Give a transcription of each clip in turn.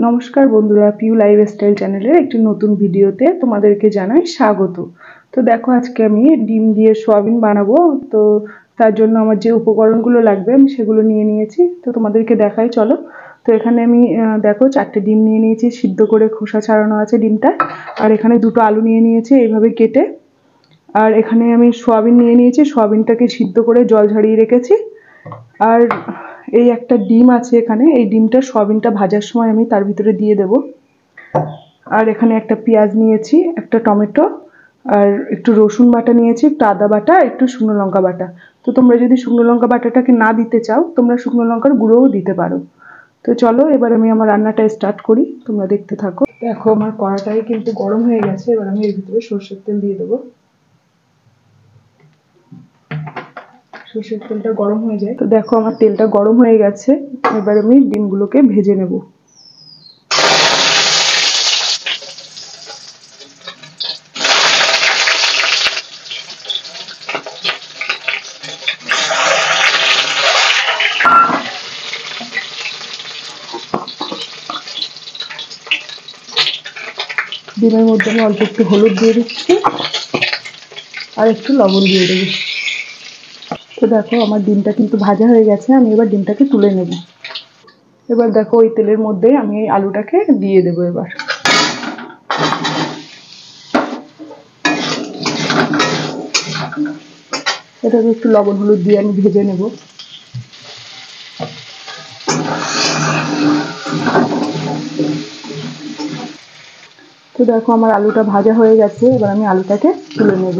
নমস্কার বন্ধুরা, পিউ লাইফস্টাইল চ্যানেলের একটি নতুন ভিডিওতে তোমাদেরকে জানাই স্বাগত। তো দেখো, আজকে আমি ডিম দিয়ে সোয়াবিন বানাবো। তো তার জন্য আমার যে উপকরণগুলো লাগবে আমি সেগুলো নিয়ে নিয়েছি। তো তোমাদেরকে দেখাই, চলো। তো এখানে আমি দেখো 4টে ডিম নিয়ে নিয়েছি, সিদ্ধ করে খোসা ছাড়ানো আছে ডিমটা। আর এখানে 2টো আলু নিয়ে নিয়েছি এইভাবে কেটে। আর এখানে আমি সোয়াবিন নিয়ে নিয়েছি, সোয়াবিনটাকে সিদ্ধ করে জল ঝরিয়ে রেখেছি। আর এই একটা ডিম আছে এখানে, এই ডিমটা সোয়াবিনটা ভাজার সময় আমি তার ভিতরে দিয়ে দেব। আর এখানে একটা পেঁয়াজ নিয়েছি, একটা টমেটো, আর একটু রসুন বাটা নিয়েছি, একটু আদা বাটা, একটু শুকনো লঙ্কা বাটা। তো তোমরা যদি শুকনো লঙ্কা বাটাটাকে না দিতে চাও, তোমরা শুকনো লঙ্কার গুঁড়োও দিতে পারো। তো চলো, এবার আমি আমার রান্নাটা স্টার্ট করি, তোমরা দেখতে থাকো। দেখো, আমার কড়াটাই কিন্তু গরম হয়ে গেছে। এবার আমি এর ভিতরে সরষের তেল দিয়ে দেবো। সরষের তেলটা গরম হয়ে যায়। তো দেখো, আমার তেলটা গরম হয়ে গেছে। এবার আমি ডিমগুলোকে ভেজে নেব। ডিমের মধ্যে আমি অল্প একটু হলুদ দিয়ে দিচ্ছি আর একটু লবণ দিয়ে দেবো। তো দেখো, আমার ডিমটা কিন্তু ভাজা হয়ে গেছে। আমি এবার ডিমটাকে তুলে নেব। এবার দেখো, ওই তেলের মধ্যে আমি এই আলুটাকে দিয়ে দেবো। এবার এটাকে একটু লবণ হলুদ দিয়ে আমি ভেজে নেব। তো দেখো, আমার আলুটা ভাজা হয়ে গেছে। এবার আমি আলুটাকে তুলে নেব।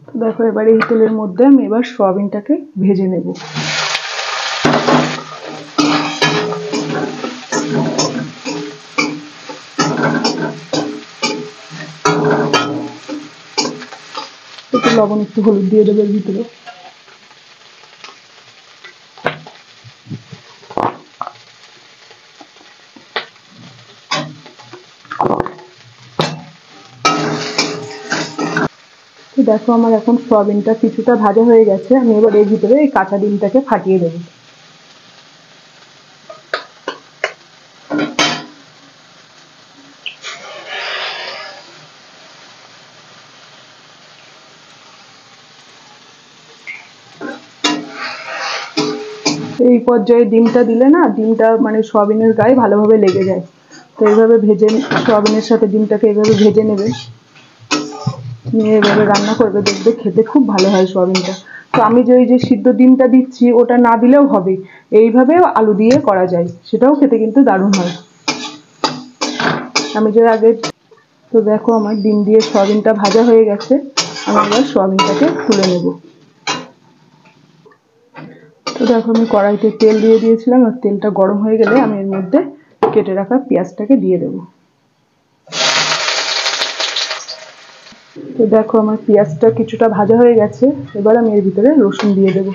তো দেখো, এবার এই তেলের মধ্যে আমি এবার সোয়াবিনটাকে ভেজে নেব। একটু লবণ একটু হলুদ দিয়ে দেবো এর ভিতরে। তো দেখো, আমার এখন সোয়াবিনটা কিছুটা ভাজা হয়ে গেছে। আমি এবার এর ভিতরে এই কাঁচা ডিমটাকে ফাটিয়ে দেবো। এই পর্যায়ে ডিমটা দিলে না, ডিমটা মানে সোয়াবিনের গায়ে ভালোভাবে লেগে যায়। তো এইভাবে ভেজে, সোয়াবিনের সাথে ডিমটাকে এইভাবে ভেজে নেবে, নিয়ে এভাবে রান্না করবে, দেখবে খেতে খুব ভালো হয় সোয়াবিনটা। তো আমি যে সিদ্ধ ডিমটা দিচ্ছি ওটা না দিলেও হবে, এইভাবেও আলু দিয়ে করা যায়, সেটাও খেতে কিন্তু দারুণ হয়। আমি যে আগে, তো দেখো, আমার ডিম দিয়ে সোয়াবিনটা ভাজা হয়ে গেছে। আমি এবার সোয়াবিনটাকে তুলে নেব। তো দেখো, আমি কড়াইতে তেল দিয়ে দিয়েছিলাম। আর তেলটা গরম হয়ে গেলে আমি এর মধ্যে কেটে রাখা পেঁয়াজটাকে দিয়ে দেবো। তো দেখো, আমার পেঁয়াজটা কিছুটা ভাজা হয়ে গেছে। এবার আমি এর ভিতরে রসুন দিয়ে দেবো।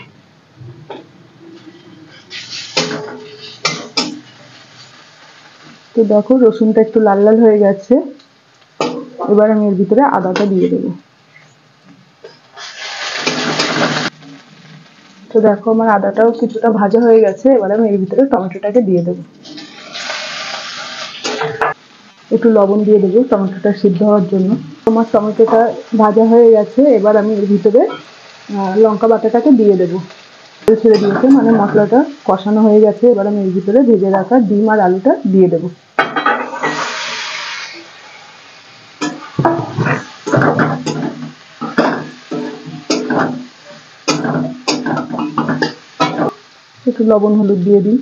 তো দেখো, রসুনটা একটু লাল লাল হয়ে গেছে। এবার আমি এর ভিতরে আদাটা দিয়ে দেবো। তো দেখো, আমার আদাটাও কিছুটা ভাজা হয়ে গেছে। এবার আমি এর ভিতরে টমেটোটাকে দিয়ে দেবো। একটু লবণ দিয়ে দেবো টমেটোটা সিদ্ধ হওয়ার জন্য। আমার টমেটোটা ভাজা হয়ে গেছে। এবার আমি এর ভিতরে লঙ্কা বাটাটাকে দিয়ে দেবো। তেল ছেড়ে দিয়েছে, মানে মশলাটা কষানো হয়ে গেছে। এবার আমি এর ভিতরে ভেজে রাখা ডিম আর আলুটা দিয়ে দেবো। একটু লবণ হলুদ দিয়ে দিই।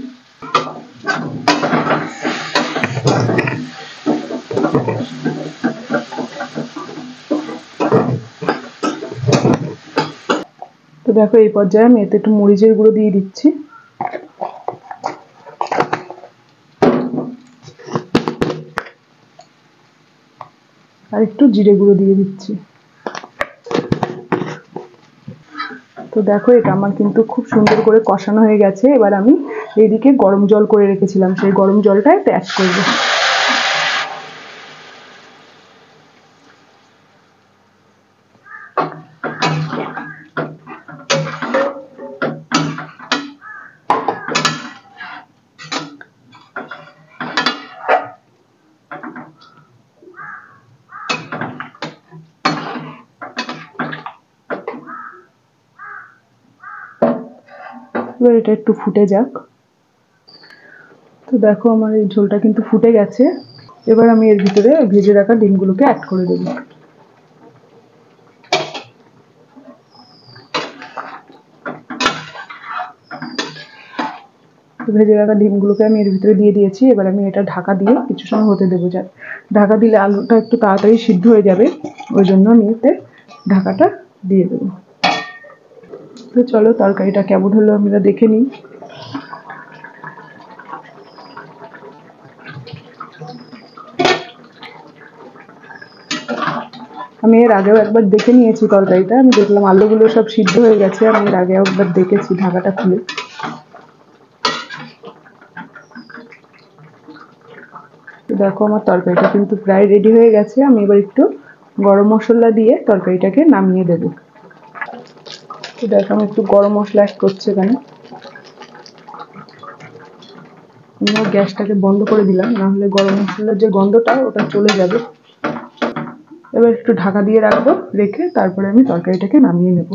তো দেখো, এই পর্যায়ে আমি এতে একটু মরিচের গুঁড়ো দিয়ে দিচ্ছি। আর একটু জিরে গুঁড়ো দিয়ে দিচ্ছি। তো দেখো, এটা আমার কিন্তু খুব সুন্দর করে কষানো হয়ে গেছে। এবার আমি এইদিকে গরম জল করে রেখেছিলাম, সেই গরম জলটা এতে অ্যাড করবো। এবার এটা একটু ফুটে যাক। তো দেখো আমার এই ঝোলটা কিন্তু ফুটে গেছে। এবার আমি এর ভিতরে ভেজে রাখা ডিমগুলোকে অ্যাড করে দেবো। ভেজে রাখা ডিমগুলোকে আমি এর ভিতরে দিয়ে দিয়েছি। এবার আমি এটা ঢাকা দিয়ে কিছু সময় হতে দেবো। ঢাকা দিলে আলুটা একটু তাড়াতাড়ি সিদ্ধ হয়ে যাবে, ওই জন্য আমি এতে ঢাকাটা দিয়ে দেবো। তো চলো তরকারিটা কেমন হলো আমরা দেখে নিই। আমি এর আগেও একবার দেখে নিয়েছি তরকারিটা, আমি দেখলাম আলুগুলো সব সিদ্ধ হয়ে গেছে। আমি এর আগেও একবার দেখেছি ঢাকাটা খুলে। দেখো আমার তরকারিটা কিন্তু প্রায় রেডি হয়ে গেছে। আমি এবার একটু গরম মশলা দিয়ে তরকারিটাকে নামিয়ে দেবো। তো দেখো আমি একটু গরম মশলা অ্যাড করছি এখানে। আমি গ্যাসটাকে বন্ধ করে দিলাম, না হলে গরম মশলার যে গন্ধটা ওটা চলে যাবে। এবার একটু ঢাকা দিয়ে রাখবো, রেখে তারপরে আমি তরকারিটাকে নামিয়ে নেব।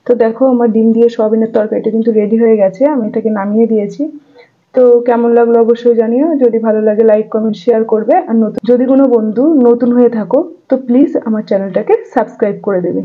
তো দেখো আমার ডিম দিয়ে সয়াবিনের তরকারিটা কিন্তু রেডি হয়ে গেছে। আমি এটাকে নামিয়ে দিয়েছি। তো কেমন লাগলো অবশ্যই জানিও। যদি ভালো লাগে লাইক কমেন্ট শেয়ার করবে। আর যদি কোনো বন্ধু নতুন হয়ে থাকো তো প্লিজ আমার চ্যানেলটাকে সাবস্ক্রাইব করে দেবে।